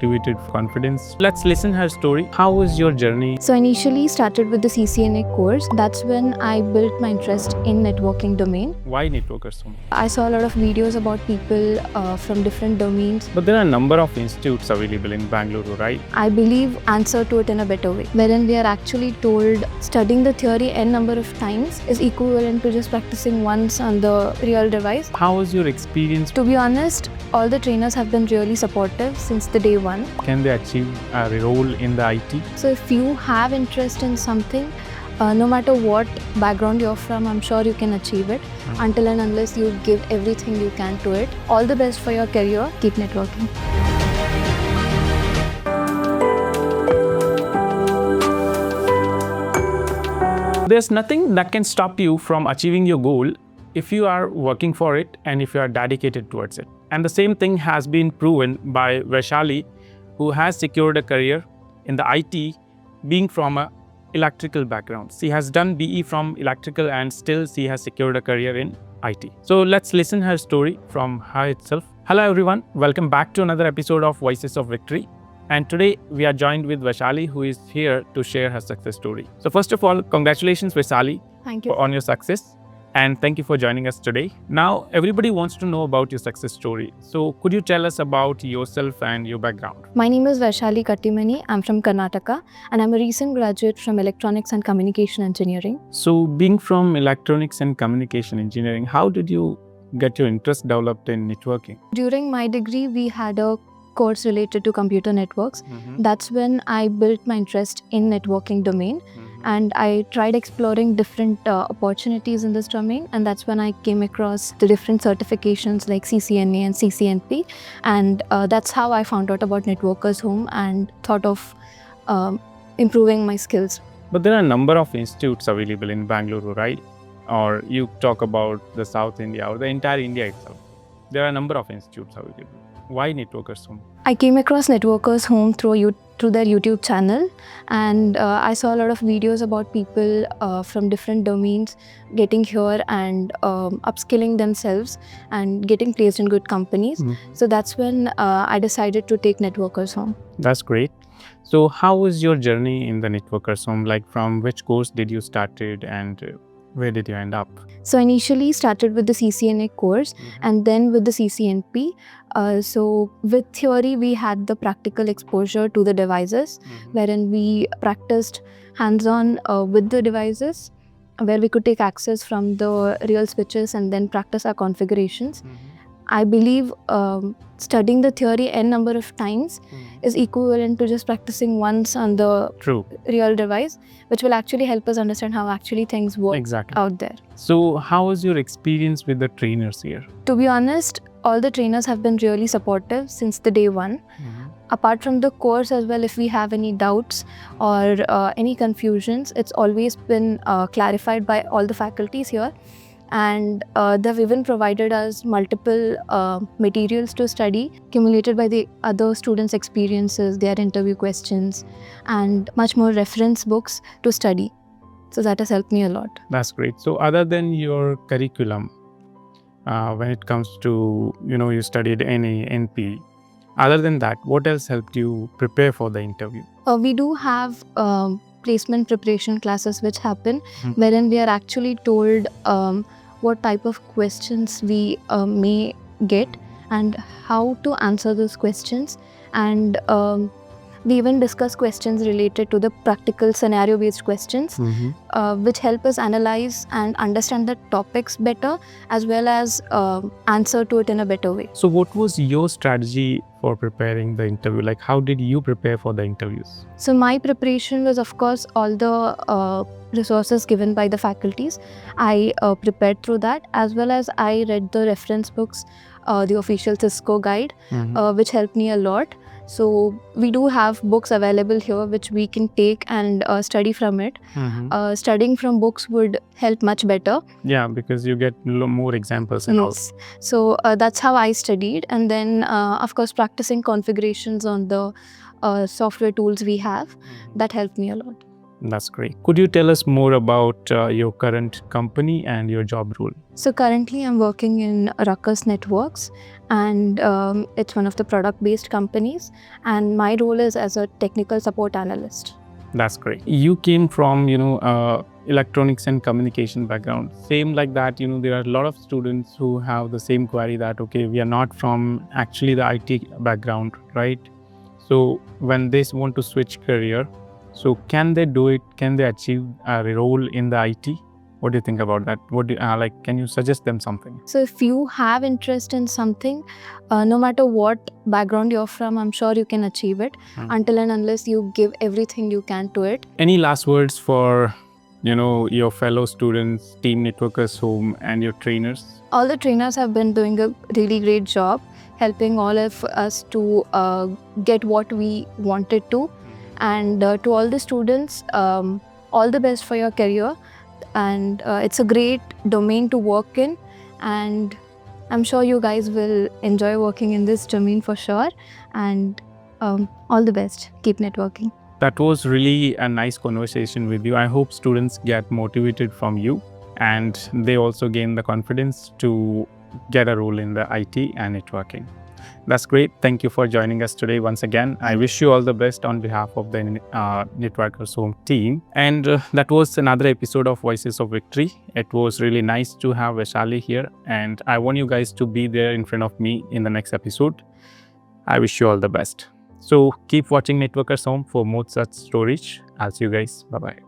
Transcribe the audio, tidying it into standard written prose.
reputed confidence. Let's listen her story. How was your journey? So I initially started with the CCNA course. That's when I built my interest in networking domain. Why networkers? I saw a lot of videos about people from different domains. But there are a number of institutes available in Bangalore, right? I believe answer to it in a better way, wherein we are actually told studying the theory n number of times is equivalent to just practicing once on the real device. How was your experience? To be honest, all the trainers have been really supportive since the day one. Can they achieve a role in the IT? So if you have interest in something, no matter what background you're from, I'm sure you can achieve it until and unless you give everything you can to it. All the best for your career. Keep networking. There's nothing that can stop you from achieving your goal if you are working for it and if you are dedicated towards it. And the same thing has been proven by Vaishali, who has secured a career in the IT, being from a electrical background. She has done BE from electrical and still she has secured a career in IT. So let's listen her story from her itself. Hello everyone, welcome back to another episode of Voices of Victory. And today we are joined with Vaishali, who is here to share her success story. So first of all, congratulations Vaishali. Thank you. On your success. And thank you for joining us today. Now, everybody wants to know about your success story. So could you tell us about yourself and your background? My name is Vaishali Kattimani. I'm from Karnataka and I'm a recent graduate from Electronics and Communication Engineering. So being from Electronics and Communication Engineering, how did you get your interest developed in networking? During my degree, we had a course related to computer networks. That's when I built my interest in networking domain. And I tried exploring different opportunities in this domain, and that's when I came across the different certifications like CCNA and CCNP, and that's how I found out about Networkers Home and thought of improving my skills. But there are a number of institutes available in Bangalore, right? Or you talk about the South India or the entire India itself. There are a number of institutes available. Why Networkers Home? I came across Networkers Home through their YouTube channel, and I saw a lot of videos about people from different domains getting here and upskilling themselves and getting placed in good companies. So that's when I decided to take Networkers Home. That's great. So how was your journey in the Networkers Home? Like from which course did you started and where did you end up? So I initially started with the CCNA course and then with the CCNP. So with theory, we had the practical exposure to the devices, wherein we practiced hands-on with the devices, where we could take access from the real switches and then practice our configurations. I believe studying the theory n number of times is equivalent to just practicing once on the real device, which will actually help us understand how actually things work out there. So how was your experience with the trainers here? To be honest, all the trainers have been really supportive since the day one. Apart from the course as well, if we have any doubts or any confusions, it's always been clarified by all the faculties here. And they've even provided us multiple materials to study, accumulated by the other students' experiences, their interview questions, and much more reference books to study. So that has helped me a lot. That's great. So other than your curriculum, when it comes to, you studied NA, NP, other than that, what else helped you prepare for the interview? We do have placement preparation classes which happen, wherein we are actually told what type of questions we may get and how to answer those questions. And we even discuss questions related to the practical scenario-based questions, which help us analyze and understand the topics better, as well as answer to it in a better way. So what was your strategy for preparing the interview? Like how did you prepare for the interviews? So my preparation was, of course, all the resources given by the faculties. I prepared through that, as well as I read the reference books, the official Cisco guide, which helped me a lot. So we do have books available here which we can take and study from it. Studying from books would help much better. Yeah, because you get more examples and all. So that's how I studied. And then, of course, practicing configurations on the software tools we have, that helped me a lot. That's great. Could you tell us more about your current company and your job role? So currently I'm working in Ruckus Networks, and it's one of the product-based companies, and my role is as a technical support analyst. That's great. You came from, electronics and communication background. Same like that, there are a lot of students who have the same query that, okay, we are not from actually the IT background, right? So when they want to switch career, so can they do it? Can they achieve a role in the IT? What do you think about that? What do can you suggest them something? So if you have interest in something, no matter what background you're from, I'm sure you can achieve it until and unless you give everything you can to it. Any last words for your fellow students, team networkers home, and your trainers? All the trainers have been doing a really great job helping all of us to get what we wanted to. And to all the students, all the best for your career. And it's a great domain to work in. And I'm sure you guys will enjoy working in this domain for sure. And all the best. Keep networking. That was really a nice conversation with you. I hope students get motivated from you and they also gain the confidence to get a role in the IT and networking. That's great. Thank you for joining us today once again. I wish you all the best on behalf of the Networkers Home team. And that was another episode of Voices of Victory. It was really nice to have Vaishali here, and I want you guys to be there in front of me in the next episode. I wish you all the best. So keep watching Networkers Home for more such stories. I'll see you guys. Bye-bye.